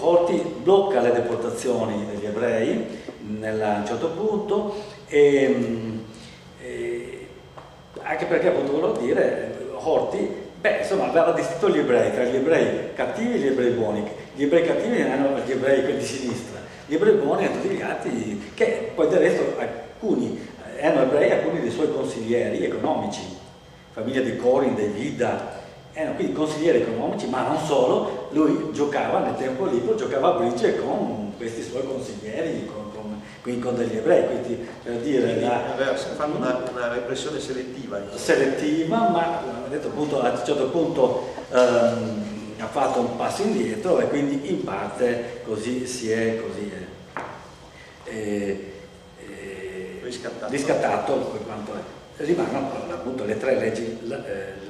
Horthy blocca le deportazioni degli ebrei a un certo punto, anche perché appunto volevo dire, Horthy insomma aveva distinto gli ebrei tra gli ebrei cattivi e gli ebrei buoni. Gli ebrei cattivi erano gli ebrei quelli di sinistra, gli ebrei buoni erano tutti gli altri, che poi del resto alcuni erano ebrei, alcuni dei suoi consiglieri economici, famiglia di Corin, dei Vida, erano quindi consiglieri economici, ma non solo. Lui giocava nel tempo libero, giocava a bridge con questi suoi consiglieri, con degli ebrei, quindi per dire fanno una repressione selettiva. Selettiva, ma come detto appunto a un certo punto ha fatto un passo indietro e quindi in parte così è riscattato per quanto è. Rimangono appunto le tre leggi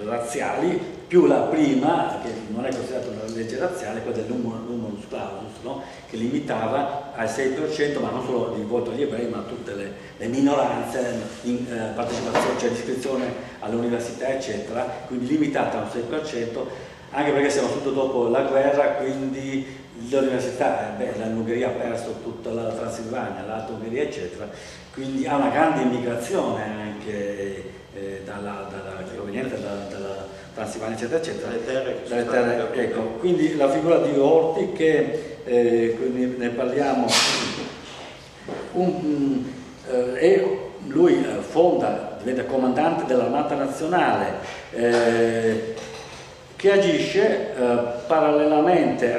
razziali più la prima, che non è considerata una legge razziale, quella del numerus clausus, no? Che limitava al 6%, ma non solo rivolto agli ebrei, ma a tutte le minoranze in partecipazione, cioè iscrizione all'università, eccetera, quindi limitata a un 6%, anche perché siamo subito dopo la guerra, quindi l'università, l'Ungheria ha perso tutta la Transilvania, l'Alta Ungheria, eccetera, quindi ha una grande immigrazione anche proveniente dalla Transilvania, eccetera, eccetera. Dalle terre, ecco. Quindi la figura di Horthy, che quindi ne parliamo, e lui diventa comandante dell'Armata Nazionale, che agisce parallelamente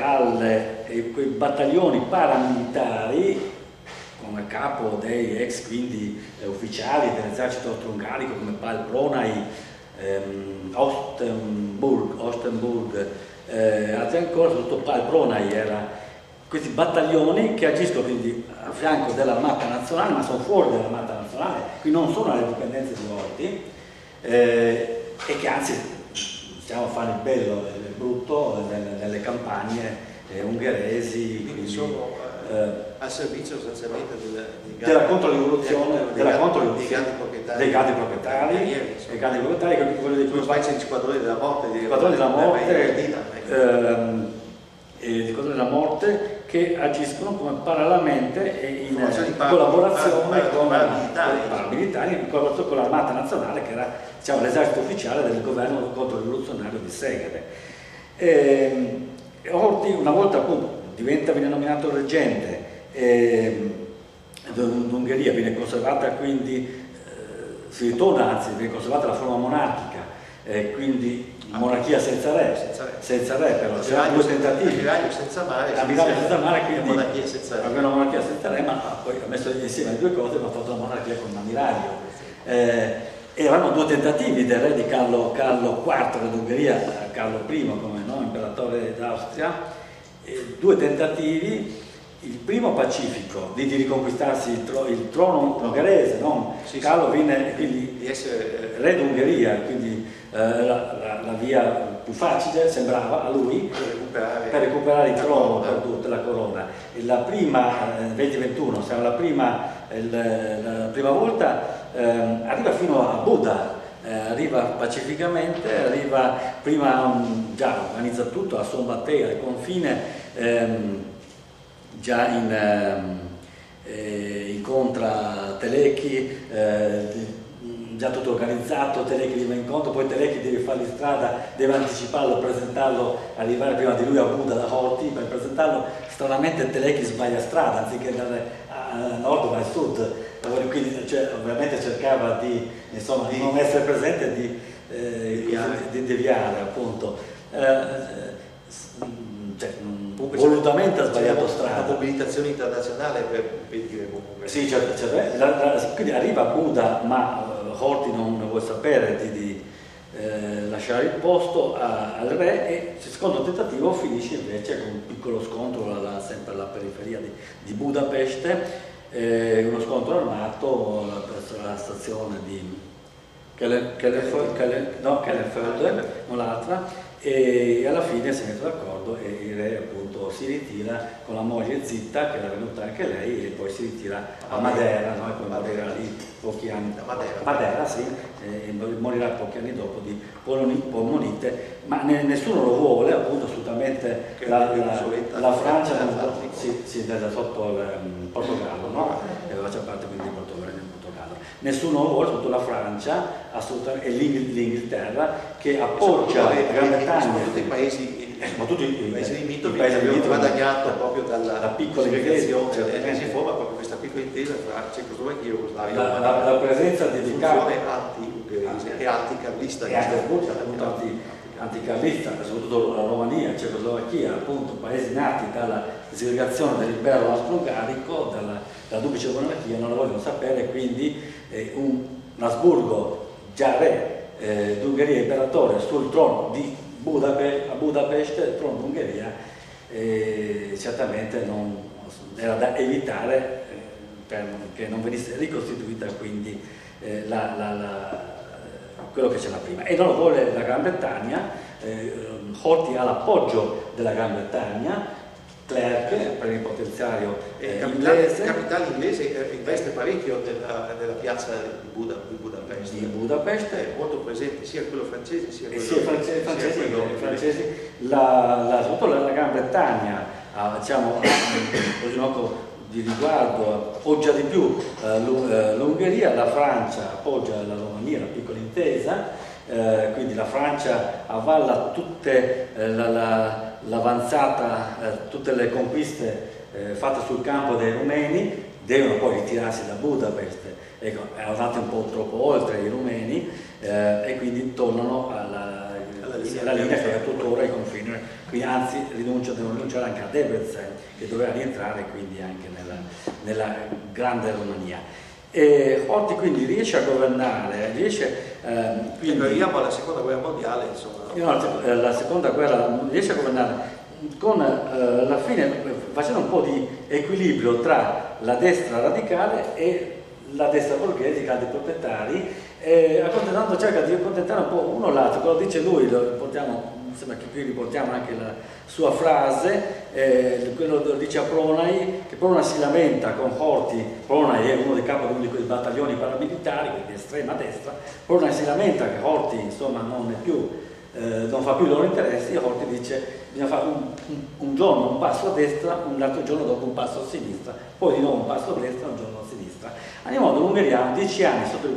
quei battaglioni paramilitari, come capo dei ex quindi ufficiali dell'esercito austro-ungarico come Pál Pronai, Ostenburg, altri ancora, soprattutto Pál Pronai era questi battaglioni che agiscono quindi a fianco dell'Armata Nazionale, ma sono fuori dall'Armata Nazionale, quindi non sono alle dipendenze di Horthy, e che anzi, stiamo a fare il bello e il brutto nelle campagne ungheresi, quindi sono al servizio sostanzialmente della controrivoluzione dei grandi proprietari, quelli di cui specie di squadroni della morte, di squadroni della morte, che agiscono come parallelamente e in collaborazione con paramilitari, in collaborazione con l'Armata Nazionale, che era, diciamo, l'esercito ufficiale del governo controrivoluzionario di Segre. Horthy, una volta appunto viene nominato reggente, l'Ungheria viene conservata, quindi si ritorna, anzi viene conservata la forma monarchica, quindi monarchia senza re, però c'erano due tentativi, ammiraglio senza mare, quindi monarchia senza re. aveva una monarchia senza re, ma poi ha messo insieme le due cose, ma ha fatto una monarchia con un ammiraglio. Erano due tentativi del re di Carlo IV dell'Ungheria, Carlo I come imperatore d'Austria, due tentativi, il primo pacifico di riconquistarsi il trono ungherese, no? Sì, Carlo viene quindi di essere re d'Ungheria, quindi la via più facile sembrava a lui per recuperare il trono perduto, la corona. La prima, 2021, siamo la prima volta, arriva fino a Buda. Arriva pacificamente, arriva prima già organizza tutto a Szombathely, al confine, già incontra Telechi, già tutto organizzato, Telechi gli va incontro, poi Telechi deve fargli strada, deve anticiparlo, presentarlo, arrivare prima di lui a Buda da Horthy, per presentarlo stranamente Telechi sbaglia strada, anziché andare a nord va a sud. Quindi ovviamente cercava di non essere presente, di deviare appunto, volutamente ha sbagliato strada. Una mobilitazione internazionale per impedire comunque. Sì, quindi arriva a Buda, ma Horthy non vuole sapere di lasciare il posto al re, e il secondo tentativo finisce invece con un piccolo scontro sempre alla periferia di Budapest. Uno scontro armato presso la stazione di Kellenfeld, non l'altra, e alla fine si mette d'accordo e il re appunto si ritira con la moglie Zitta, che era venuta anche lei, e poi si ritira a Madeira, no? E poi morirà lì pochi anni. Madeira, sì, e morirà pochi anni dopo di polmonite, ma nessuno lo vuole, appunto, assolutamente. La Francia si è sotto il Portogallo, no? E faccia parte quindi del Portogallo. Nessuno lo vuole, soprattutto la Francia assolutamente, e l'Inghilterra, che appoggia la Gran Bretagna. Tutti i paesi, i paesi limitrofi che hanno guadagnato proprio dalla piccola intesa, si forma proprio questa piccola intesa tra Cecoslovacchia e Jugoslavia. La presenza dedicata anti-ungherese e anticarlista. E anticarlista, soprattutto la Romania, la Cecoslovacchia, appunto paesi nati dalla disgregazione dell'impero austro-ungarico, dalla duplice monarchia, non la vogliono sapere, quindi un Asburgo, già re d'Ungheria, imperatore sul trono a Budapest, il trono d'Ungheria, certamente era da evitare che non venisse ricostituita quindi quello che c'era prima, e non lo vuole la Gran Bretagna. Horthy ha l'appoggio della Gran Bretagna, Clerk, plenipotenziario inglese. Il capitale inglese investe parecchio nella piazza di Budapest. È molto presente sia quello francese sia quello francesi. Soprattutto la Gran Bretagna diciamo, di riguardo appoggia di più l'Ungheria, la Francia appoggia la Romania, la piccola intesa, quindi la Francia avvalla tutte l'avanzata, tutte le conquiste fatte sul campo dei rumeni, devono poi ritirarsi da Budapest, ecco, hanno dato un po' troppo oltre i rumeni, e quindi tornano alla linea che è tuttora i confini, quindi anzi devono rinunciare anche a Debrecen, che doveva rientrare quindi anche nella grande Romania. E Horthy quindi riesce a governare, quindi arriviamo alla seconda guerra mondiale, insomma. La seconda guerra riesce a governare con alla fine facendo un po' di equilibrio tra la destra radicale e la destra borghese, i grandi proprietari, cerca di accontentare un po' uno o l'altro. Quello dice lui, mi sembra che qui riportiamo anche la sua frase, quello dice a Pronai, che Pronai si lamenta con Horthy. Pronai è uno dei capi di quei battaglioni paramilitari, quindi di estrema destra. Pronai si lamenta che Horthy insomma non fa più i loro interessi, e Horthy dice bisogna fare un giorno un passo a destra, un altro giorno dopo un passo a sinistra, poi di nuovo un passo a destra, un giorno a sinistra. Andiamo l'Ungheria, 10 anni sotto il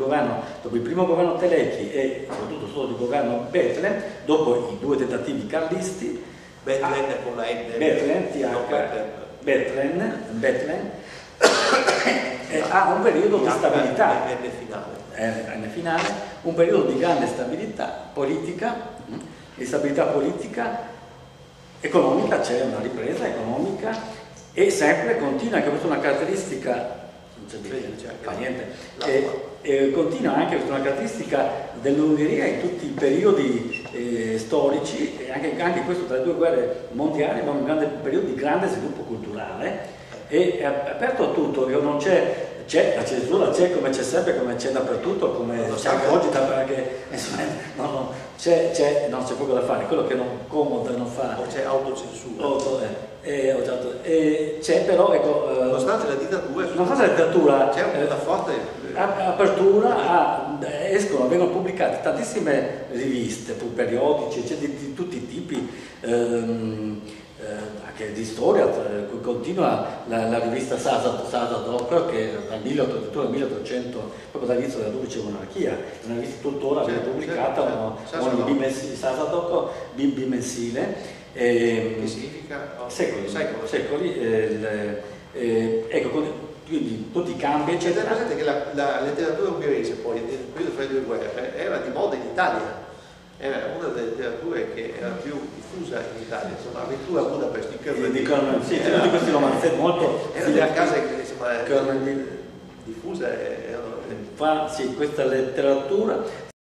primo governo Teleki e soprattutto sotto il governo Bethlen, dopo i due tentativi carlisti, Bethlen con la N, Bethlen ha un periodo di stabilità, N finale, un periodo di grande stabilità politica, economica, c'è una ripresa economica, e sempre continua, anche questa è una caratteristica, continua anche questa una caratteristica dell'Ungheria in tutti i periodi storici, e anche questo tra le due guerre mondiali, ma un grande periodo di grande sviluppo culturale, e è aperto a tutto, non c'è la censura, c'è come c'è sempre, come c'è dappertutto, come c'è anche oggi, perché non c'è poco da fare, quello che non comoda non fa. O c'è autocensura. C'è però, ecco, nonostante la dittatura, c'è una forte apertura, vengono pubblicate tantissime riviste, periodici, c'è di tutti i tipi, anche di storia. Continua la rivista Sázadok, che dal 1800, proprio dall'inizio della duplice monarchia, è una rivista tuttora viene pubblicata, Sázadok, bimensile, che significa secoli, ecco, quindi tutti i cambi, eccetera. Presente che la letteratura ungherese poi nel periodo fra le due guerre era di moda in Italia, era una delle letterature che era più diffusa in Italia, insomma, Avventura a Budapest di Körner. Sì, di questi romanzetti molto era della casa diffusa. Fa sì, questa letteratura